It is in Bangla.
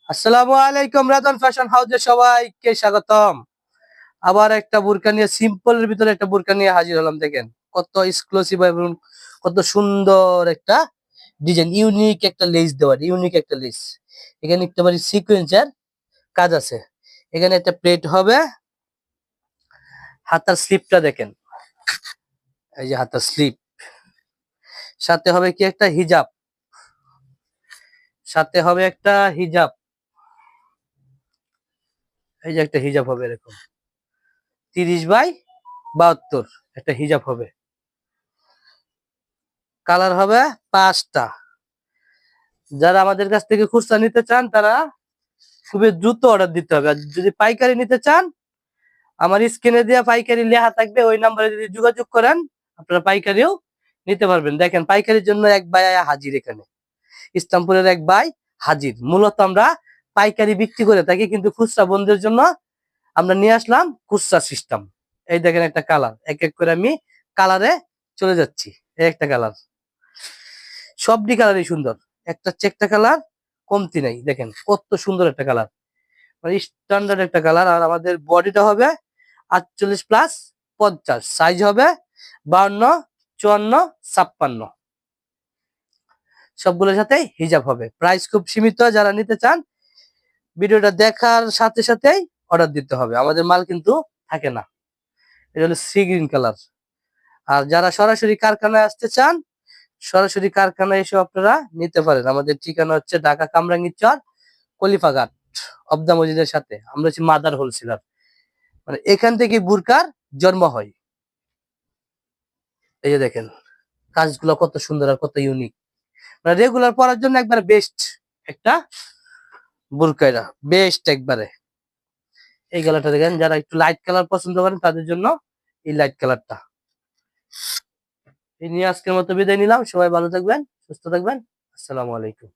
আসসালামু আলাইকুম, রাজন ফ্যাশন হাউসে সবাইকে স্বাগতম। আবার একটা বোরকা নিয়ে, সিম্পলের ভিতরে একটা বোরকা নিয়ে হাজির হলাম। দেখেন কত এক্সক্লুসিভ এবং কত সুন্দর একটা ডিজাইন, ইউনিক একটা লেস দেওয়া, ইউনিক একটা লেস। এখানে একেবারে সিকোয়েন্সের কাজ আছে। এখানে একটা প্লেট হবে। হাতার স্লিপটা দেখেন, এই যে হাতার স্লিপ। সাথে হবে কি একটা হিজাব, সাথে হবে একটা হিজাব। এই যে একটা হিজাব হবে এরকম 30/72 একটা হিজাব হবে। কালার হবে 5টা। যারা আমাদের কাছ থেকে খুচরা নিতে চান তারা খুবই দ্রুত অর্ডার দিতে হবে। আর যদি পাইকারি নিতে চান, আমার স্ক্রিনে দেওয়া পাইকারি লেখা থাকবে, ওই নাম্বারে যদি যোগাযোগ করেন আপনারা পাইকারিও নিতে পারবেন। দেখেন পাইকারির জন্য এক ভাই হাজির, এখানে ইসলামপুরের এক ভাই হাজির। মূলত আমরা পাইকারি বিক্রি করে থাকি, কিন্তু খুচরা বন্ধুদের জন্য আমরা নিয়ে আসলাম খুচরা সিস্টেম। এই দেখেন একটা কালার, এক এক করে আমি কালারে চলে যাচ্ছি। এই একটা কালার, সবটি কালারই সুন্দর, একটা হচ্ছে একটা কালার কমতি নাই। দেখেন কত সুন্দর একটা কালার, মানে স্ট্যান্ডার্ড একটা কালার। আর আমাদের বডিটা হবে 48+50, সাইজ হবে 52, 54, 56। সবগুলোর সাথে হিজাব হবে। প্রাইস খুব সীমিত, যারা নিতে চান ভিডিওটা দেখার সাথে সাথেই অর্ডার দিতে হবে, আমাদের মাল কিন্তু থাকে না। এটা হলো সি গ্রিন কালার। আর যারা সরাসরি কারখানায় আসতে চান, সরাসরি কারখানায় এসে আপনারা নিতে পারেন। আমাদের ঠিকানা হচ্ছে ঢাকা কামরাঙ্গীরচর কলিফাঘাট অবদা মসজিদের সাথে। আমরা হচ্ছি মাদার হোলসেলার, মানে এখান থেকে বুরকার জন্ম হয়। এই যে দেখেন কাজগুলো কত সুন্দর আর কত ইউনিক, মানে রেগুলার পরার জন্য একবারে বেস্ট একটা বুরকা, এটা বেস্ট একবারে। এই কালারটা দেখেন, যারা একটু লাইট কালার পছন্দ করেন তাদের জন্য এই লাইট কালারটা। এই নিয়ে আজকের মতো বিদায় নিলাম। সবাই ভালো থাকবেন, সুস্থ থাকবেন। আসসালামু আলাইকুম।